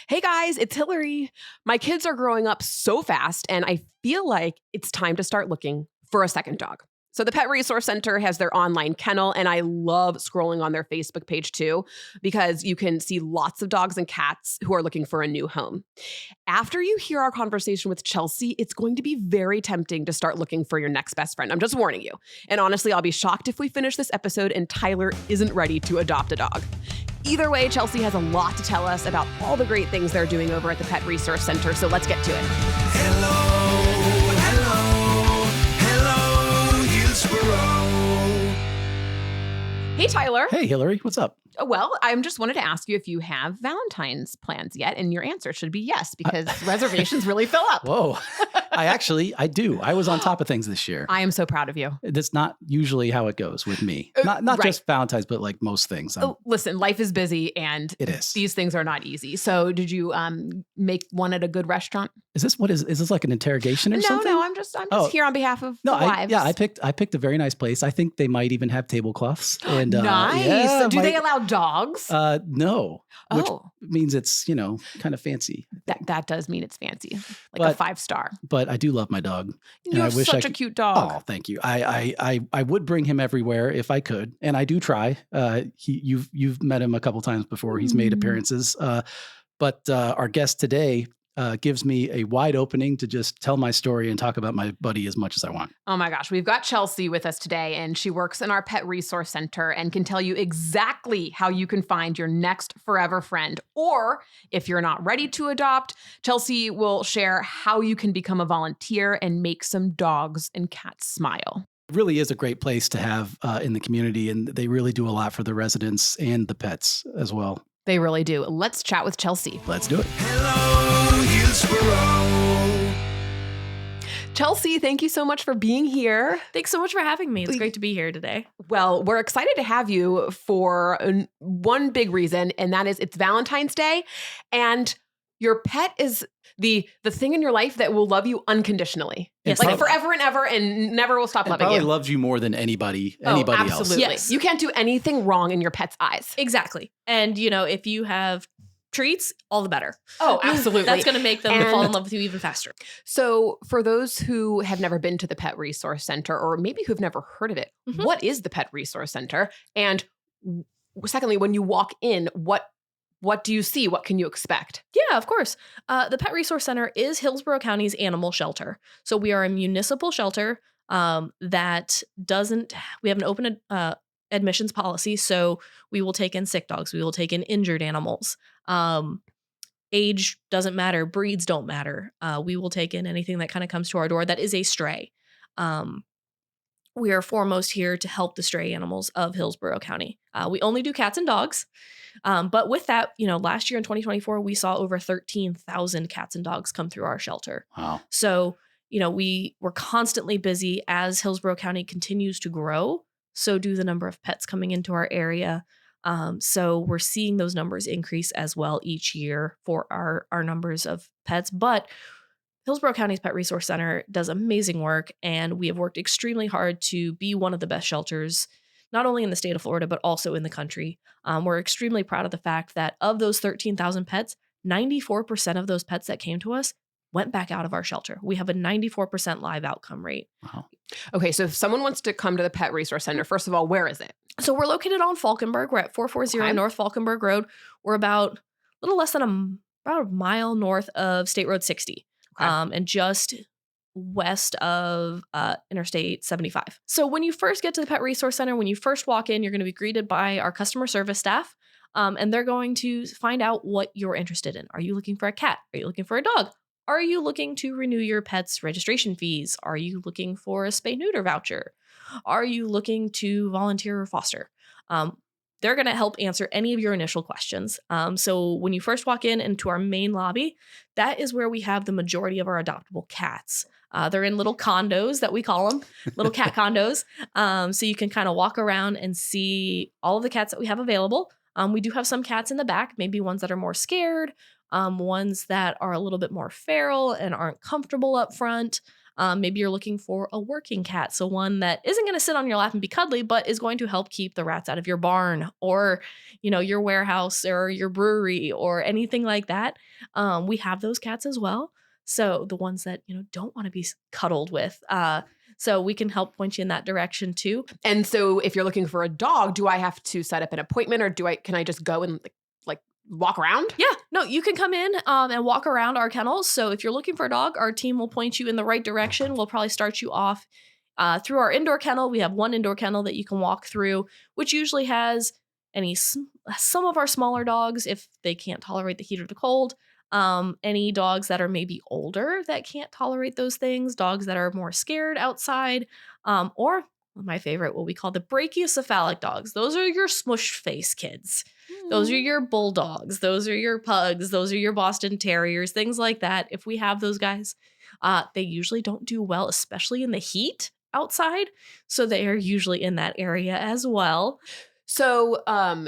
Hey guys, it's Hilary. My kids are growing up so fast, and I feel like it's time to start looking for a second dog. So, the Pet Resource Center has their online kennel, and I love scrolling on their Facebook page too, because you can see lots of dogs and cats who are looking for a new home. After you hear our conversation with Chelsea, it's going to be very tempting to start looking for your next best friend. I'm just warning you. And honestly, I'll be shocked if we finish this episode and Tyler isn't ready to adopt a dog. Either way, Chelsea has a lot to tell us about all the great things they're doing over at the Pet Resource Center, so let's get to it. Hello, Hillsborough. Hey, Tyler. Hey, Hilary, what's up? Well, I just wanted to ask you if you have Valentine's plans yet, and your answer should be yes, because reservations really fill up. Whoa. I do. I was on top of things this year. I am so proud of you. That's not usually how it goes with me. Not right. just Valentine's, but like most things. Listen, life is busy, and It is. these things are not easy. So did you make one at a good restaurant? Is this like an interrogation or something? No, I'm just here on behalf of the wives. I picked a very nice place. I think they might even have tablecloths. And nice. yeah, Do they allow dogs? No. Which Oh, means it's, kind of fancy. that does mean it's fancy, like a 5-star. But I do love my dog. You have such a cute dog. Oh, thank you. I would bring him everywhere if I could, and I do try. You've met him a couple times before. He's made appearances. But our guest today gives me a wide opening to just tell my story and talk about my buddy as much as I want. Oh my gosh, we've got Chelsea with us today, and she works in our Pet Resource Center and can tell you exactly how you can find your next forever friend. Or if you're not ready to adopt, Chelsea will share how you can become a volunteer and make some dogs and cats smile. It really is a great place to have in the community, and they really do a lot for the residents and the pets as well. They really do. Let's chat with Chelsea. Let's do it. Hello, Hillsborough. Chelsea, thank you so much for being here. Thanks so much for having me. It's great to be here today. Well, we're excited to have you for one big reason, and that is it's Valentine's Day, and your pet is the thing in your life that will love you unconditionally. Yes, like they will. forever and ever and never will stop loving Probably you. loves you more than anybody Absolutely. else. Yes. You can't do anything wrong in your pet's eyes. Exactly. And, if you have treats, all the better. Oh, absolutely. That's going to make them And- fall in love with you even faster. So for those who have never been to the Pet Resource Center, or maybe who've never heard of it, Mhm. what is the Pet Resource Center? And secondly, when you walk in, what do you see? What can you expect? Yeah, of course. The Pet Resource Center is Hillsborough County's animal shelter. So we are a municipal shelter that we have an open admissions policy. So we will take in sick dogs. We will take in injured animals. Age doesn't matter. Breeds don't matter. We will take in anything that kind of comes to our door that is a stray. We are foremost here to help the stray animals of Hillsborough County. We only do cats and dogs. But with that, last year in 2024, we saw over 13,000 cats and dogs come through our shelter. Wow. So, we're constantly busy as Hillsborough County continues to grow. So do the number of pets coming into our area. So we're seeing those numbers increase as well each year for our numbers of pets. But Hillsborough County's Pet Resource Center does amazing work, and we have worked extremely hard to be one of the best shelters, not only in the state of Florida, but also in the country. We're extremely proud of the fact that of those 13,000 pets, 94% of those pets that came to us went back out of our shelter. We have a 94% live outcome rate. Wow. Okay, so if someone wants to come to the Pet Resource Center, first of all, where is it? So we're located on Falkenberg. We're at 440 Okay. North Falkenberg Road. We're about a little less than about a mile north of State Road 60. Okay. And just west of Interstate 75. So when you first get to the Pet Resource Center, when you first walk in, you're going to be greeted by our customer service staff, and they're going to find out what you're interested in. Are you looking for a cat? Are you looking for a dog? Are you looking to renew your pet's registration fees? Are you looking for a spay-neuter voucher? Are you looking to volunteer or foster? They're going to help answer any of your initial questions. So when you first walk in into our main lobby, that is where we have the majority of our adoptable cats. They're in little condos that we call them, little cat condos. So you can kind of walk around and see all of the cats that we have available. We do have some cats in the back, maybe ones that are more scared, ones that are a little bit more feral and aren't comfortable up front. Maybe you're looking for a working cat. So one that isn't going to sit on your lap and be cuddly, but is going to help keep the rats out of your barn or, your warehouse or your brewery or anything like that. We have those cats as well. So the ones that, don't want to be cuddled with. So we can help point you in that direction too. And so if you're looking for a dog, do I have to set up an appointment or can I just go and like walk around? Yeah, no, you can come in and walk around our kennels. So if you're looking for a dog, our team will point you in the right direction. We'll probably start you off through our indoor kennel. We have one indoor kennel that you can walk through, which usually has some of our smaller dogs if they can't tolerate the heat or the cold. Any dogs that are maybe older that can't tolerate those things, dogs that are more scared outside, or my favorite, what we call the brachiocephalic dogs. Those are your smush face kids. Those are your bulldogs. Those are your pugs. Those are your Boston Terriers, things like that. If we have those guys, they usually don't do well, especially in the heat outside. So they are usually in that area as well. So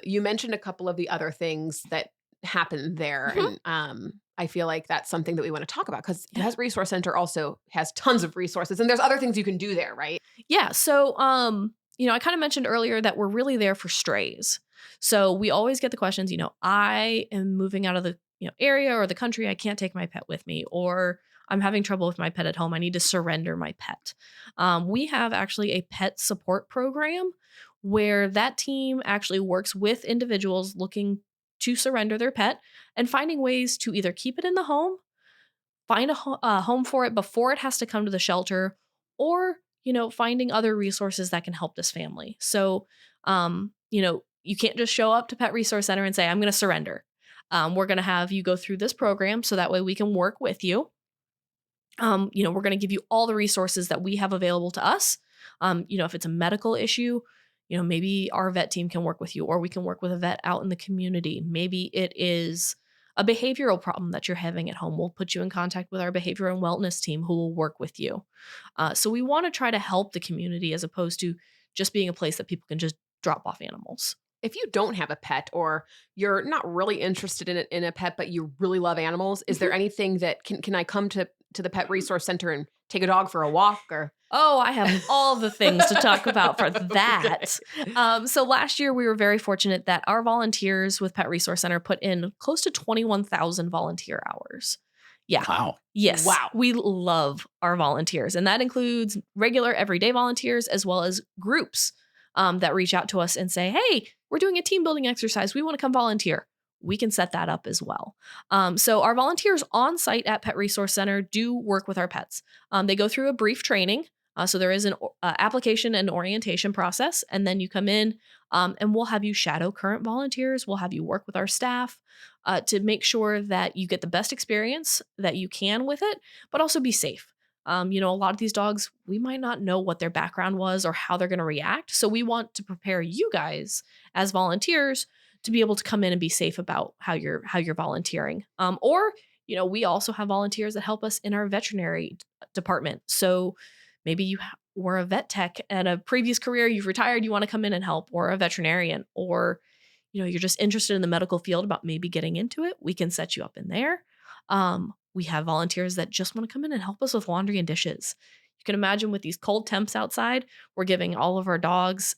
you mentioned a couple of the other things that happen there. Mhm. And I feel like that's something that we want to talk about because the Pet Resource Center also has tons of resources and there's other things you can do there, right? Yeah. So, I kind of mentioned earlier that we're really there for strays. So we always get the questions, I am moving out of the area or the country. I can't take my pet with me, or I'm having trouble with my pet at home. I need to surrender my pet. We have actually a pet support program where that team actually works with individuals looking to surrender their pet and finding ways to either keep it in the home, find a home for it before it has to come to the shelter, or, finding other resources that can help this family. So, you can't just show up to Pet Resource Center and say, I'm going to surrender. We're going to have you go through this program so that way we can work with you. We're going to give you all the resources that we have available to us. If it's a medical issue, maybe our vet team can work with you, or we can work with a vet out in the community. Maybe it is a behavioral problem that you're having at home. We'll put you in contact with our behavioral and wellness team who will work with you. So we want to try to help the community as opposed to just being a place that people can just drop off animals. If you don't have a pet or you're not really interested in a pet, but you really love animals, is there anything that can I come to the Pet Resource Center and take a dog for a walk or? Oh, I have all the things to talk about for that. Okay. So last year, we were very fortunate that our volunteers with Pet Resource Center put in close to 21,000 volunteer hours. Yeah. Wow. Yes. Wow. We love our volunteers. And that includes regular everyday volunteers as well as groups that reach out to us and say, hey, we're doing a team building exercise. We want to come volunteer. We can set that up as well. So our volunteers on site at Pet Resource Center do work with our pets. They go through a brief training. So there is an application and orientation process. And then you come in and we'll have you shadow current volunteers. We'll have you work with our staff to make sure that you get the best experience that you can with it, but also be safe. A lot of these dogs, we might not know what their background was or how they're going to react. So we want to prepare you guys as volunteers to be able to come in and be safe about how you're volunteering. We also have volunteers that help us in our veterinary department. So maybe you were a vet tech at a previous career, you've retired, you want to come in and help, or a veterinarian, or, you're just interested in the medical field about maybe getting into it. We can set you up in there. We have volunteers that just want to come in and help us with laundry and dishes. You can imagine with these cold temps outside, we're giving all of our dogs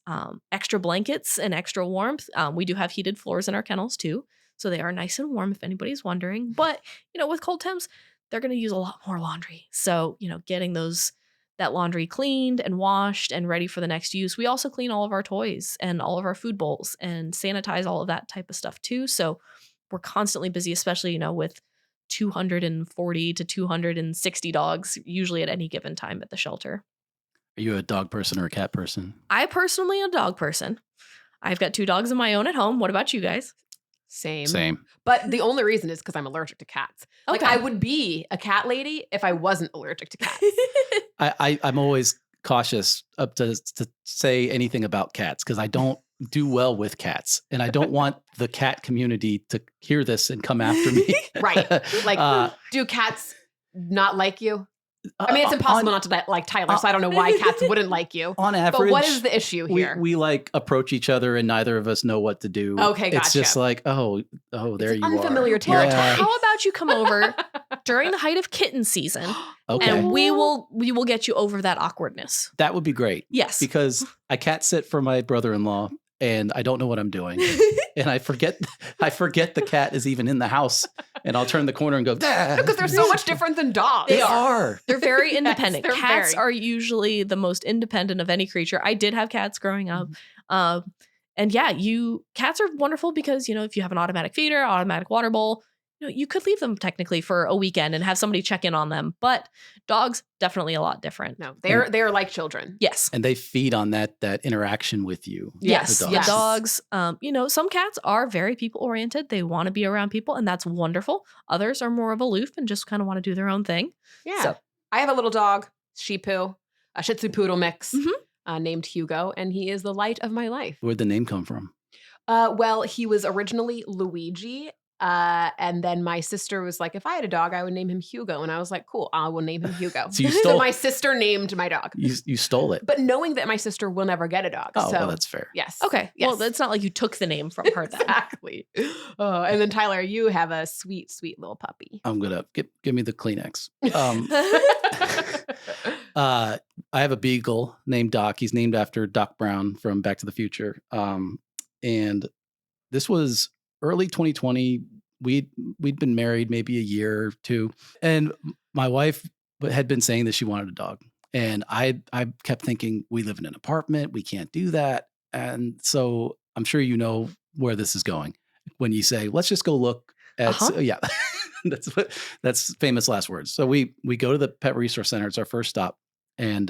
extra blankets and extra warmth. We do have heated floors in our kennels too, so they are nice and warm if anybody's wondering. But, with cold temps, they're going to use a lot more laundry. So, getting that laundry cleaned and washed and ready for the next use. We also clean all of our toys and all of our food bowls and sanitize all of that type of stuff too. So we're constantly busy, especially, with 240 to 260 dogs usually at any given time at the shelter. Are you a dog person or a cat person? I personally am a dog person. I've got 2 dogs of my own at home. What about you guys? Same. But the only reason is because I'm allergic to cats. Like Okay. I would be a cat lady if I wasn't allergic to cats. I'm always cautious up to say anything about cats because I don't do well with cats, and I don't want the cat community to hear this and come after me. Right. Like, do cats not like you? I mean, it's impossible not to like Tyler, so I don't know why cats wouldn't like you. On average, but what is the issue here? We like approach each other and neither of us know what to do. Okay, gotcha. It's just like, there It's you are. unfamiliar territory. Yeah. How about you come over during the height of kitten season Okay. And we will get you over that awkwardness. That would be great. Yes. Because I cat sit for my brother-in-law and I don't know what I'm doing. And I forget the cat is even in the house. And I'll turn the corner and go, Because they're so much different than dogs. They are. They're very independent. they're Cats very. are usually the most independent of any creature. I did have cats growing up. And yeah, cats are wonderful because, if you have an automatic feeder, automatic water bowl, you could leave them technically for a weekend and have somebody check in on them. But dogs, definitely a lot different. No, they're like children. Yes. And they feed on that interaction with you. Yes. The The dogs. dogs, some cats are very people oriented. They want to be around people, and that's wonderful. Others are more of aloof and just kind of want to do their own thing. Yeah. So- I have a little dog, Shih Tzu, a Shih Tzu poodle mix Mhm. named Hugo, and he is the light of my life. Where'd the name come from? Well, he was originally Luigi. And then my sister was like, if I had a dog, I would name him Hugo. And I was like, cool, I will name him Hugo. So you So stole my sister named my dog. you stole it. But knowing that my sister will never get a dog. Oh, so well, that's fair. yes. Okay. Yes. Well, it's not like you took the name from her then. Exactly. Oh, and then Tyler, you have a sweet, sweet little puppy. I'm gonna give me the Kleenex. I have a beagle named Doc. He's named after Doc Brown from Back to the Future. And this was early 2020. We'd been married maybe a year or two, and my wife had been saying that she wanted a dog, and I kept thinking, we live in an apartment, we can't do that, and so I'm sure you know where this is going when you say, let's just go look at yeah. That's famous last words. So we go to the Pet Resource Center. It's our first stop, and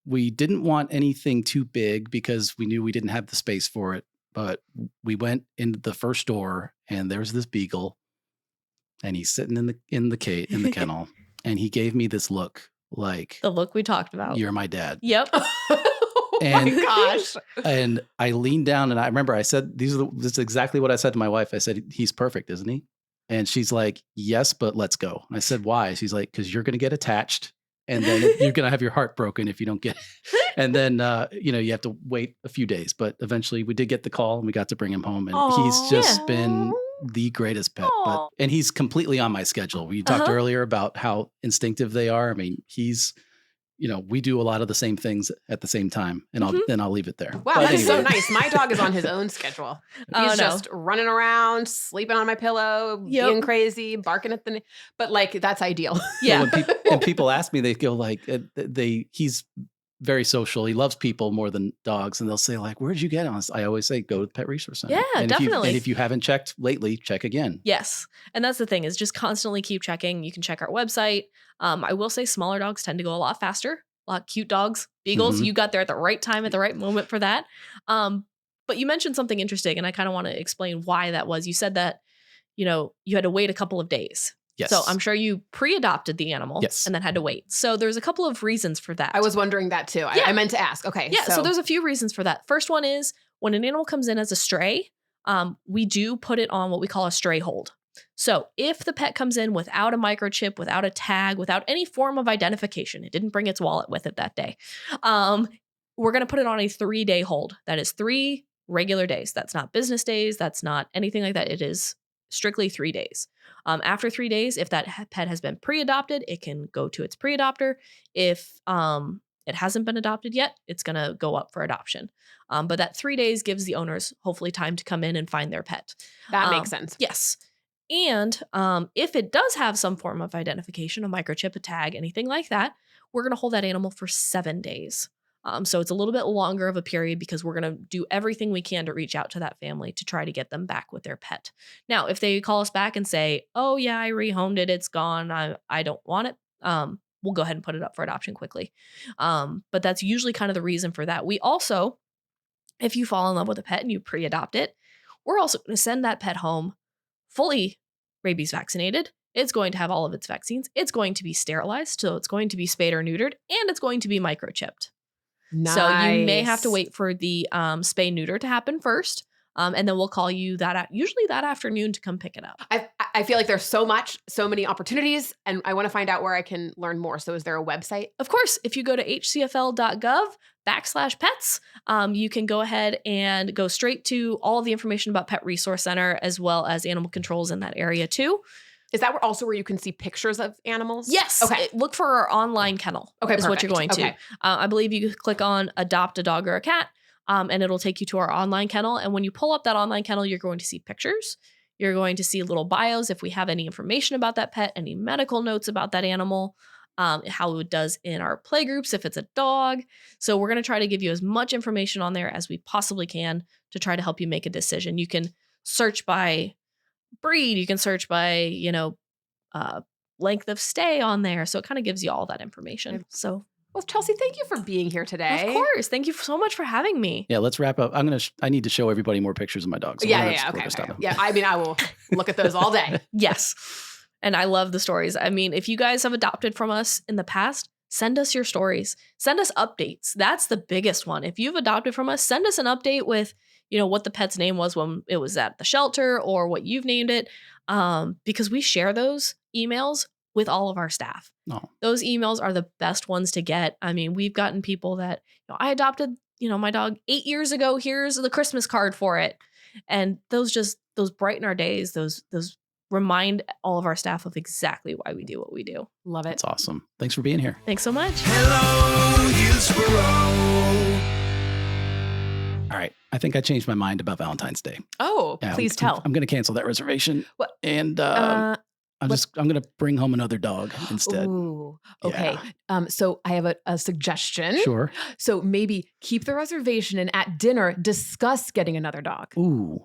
we didn't want anything too big because we knew we didn't have the space for it. But we went into the first door, and there's this beagle, and he's sitting in the kennel, and he gave me this look like The look we talked about. you're my dad. Yep. Oh And- my gosh. And I leaned down, and I remember I said, this is exactly what I said to my wife. I said, he's perfect, isn't he? And she's like, yes, but let's go. And I said, why? She's like, because you're going to get attached, and then you're going to have your heart broken if you don't get it. And then, you have to wait a few days. But eventually we did get the call, and we got to bring him home. And he's Aw. just Yeah. been the greatest pet. Aw. And he's completely on my schedule. We talked Uh-huh. earlier about how instinctive they are. I mean, he's, we do a lot of the same things at the same time. And I'll leave it there. Wow, But that is so anyway. nice. My dog is on his own schedule. Oh, He's no. just running around, sleeping on my pillow, Yep. being crazy, barking at the. But like that's ideal. Yeah. When people ask me, they go like, he's very social. He loves people more than dogs. And they'll say like, where'd you get him? I always say, go to the Pet Resource Center. Yeah, and definitely. If you haven't checked lately, check again. Yes. And that's the thing is just constantly keep checking. You can check our website. I will say smaller dogs tend to go a lot faster. A lot of cute dogs, beagles. Mhm. You got there at the right time, at the right moment for that. But you mentioned something interesting, and I kind of want to explain why that was. You said that, you had to wait a couple of days. Yes. So I'm sure you pre-adopted the animal Yes. and then had to wait. So there's a couple of reasons for that. I was wondering that too. Yeah. I meant to ask. Okay. Yeah, so there's a few reasons for that. First one is when an animal comes in as a stray, we do put it on what we call a stray hold. So if the pet comes in without a microchip, without a tag, without any form of identification, it didn't bring its wallet with it that day, we're going to put it on a 3-day hold. That is 3 regular days. That's not business days. That's not anything like that. It is strictly 3 days. After 3 days, if that pet has been pre-adopted, it can go to its pre-adopter. If it hasn't been adopted yet, it's going to go up for adoption. But that 3 days gives the owners hopefully time to come in and find their pet. that makes sense. Yes. And if it does have some form of identification, a microchip, a tag, anything like that, we're going to hold that animal for 7 days. So it's a little bit longer of a period because we're going to do everything we can to reach out to that family to try to get them back with their pet. Now, if they call us back and say, oh, yeah, I rehomed it, it's gone, I don't want it, we'll go ahead and put it up for adoption quickly. But that's usually kind of the reason for that. We also, if you fall in love with a pet and you pre-adopt it, we're also going to send that pet home fully rabies vaccinated. It's going to have all of its vaccines. It's going to be sterilized. So it's going to be spayed or neutered, and it's going to be microchipped. Nice. So you may have to wait for the spay neuter to happen first. And then we'll call you usually that afternoon to come pick it up. I feel like there's so many opportunities, and I want to find out where I can learn more. So is there a website? Of course, if you go to hcfl.gov/pets, you can go ahead and go straight to all of the information about Pet Resource Center as well as animal controls in that area too. Is that also where you can see pictures of animals? Yes. Okay. Look for our online kennel. Okay, is what you're going perfect. to. Okay. I believe you click on adopt a dog or a cat, and it'll take you to our online kennel. And when you pull up that online kennel, you're going to see pictures. You're going to see little bios if we have any information about that pet, any medical notes about that animal, how it does in our play groups if it's a dog. So we're going to try to give you as much information on there as we possibly can to try to help you make a decision. You can search by breed. You can search by, length of stay on there. So it kind of gives you all that information. So, Well, Chelsea, thank you for being here today. of course. Thank you so much for having me. Yeah, let's wrap up. I need to show everybody more pictures of my dogs. So Okay. Yeah, I mean, I will look at those all day. Yes. And I love the stories. I mean, if you guys have adopted from us in the past, send us your stories. Send us updates. That's the biggest one. If you've adopted from us, send us an update with, what the pet's name was when it was at the shelter or what you've named it. Because we share those emails with all of our staff. No. Those emails are the best ones to get. I mean, we've gotten people that, I adopted, my dog 8 years ago. Here's the Christmas card for it. And those brighten our days. Those remind all of our staff of exactly why we do what we do. Love it. That's awesome. Thanks for being here. Thanks so much. Hello, Hillsborough. All right. I think I changed my mind about Valentine's Day. Oh, Yeah, please tell. I'm going to cancel that reservation. What? And I'm going to bring home another dog instead. Ooh, okay. So I have a suggestion. Sure. So maybe keep the reservation and at dinner discuss getting another dog. Ooh,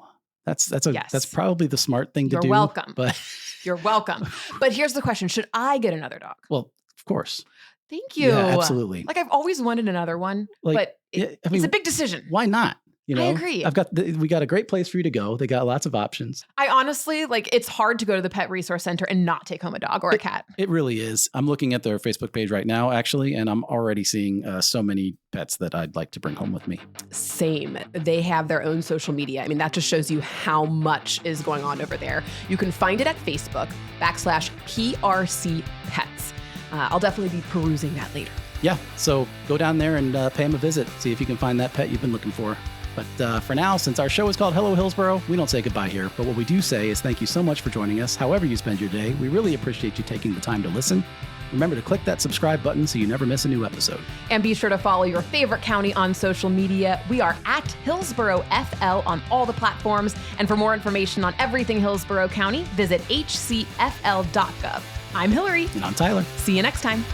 that's Yes. probably the smart thing to You're do. welcome. But You're welcome. But here's the question: should I get another dog? well, of course. Thank you. Yeah, absolutely. Like I've always wanted another one, Like, but yeah, I mean, it's a big decision. why not? I agree. We got a great place for you to go. They got lots of options. I honestly it's hard to go to the pet resource center and not take home a dog or a cat. It really is. I'm looking at their Facebook page right now, actually, and I'm already seeing so many pets that I'd like to bring home with me. Same. They have their own social media. I mean, that just shows you how much is going on over there. You can find it at Facebook /PRC Pets. I'll definitely be perusing that later. Yeah, so go down there and pay them a visit. See if you can find that pet you've been looking for. But for now, since our show is called Hello Hillsborough, we don't say goodbye here. But what we do say is thank you so much for joining us. However you spend your day, we really appreciate you taking the time to listen. Remember to click that subscribe button so you never miss a new episode. And be sure to follow your favorite county on social media. We are at Hillsborough FL on all the platforms. And for more information on everything Hillsborough County, visit hcfl.gov. I'm Hilary. And I'm Tyler. See you next time.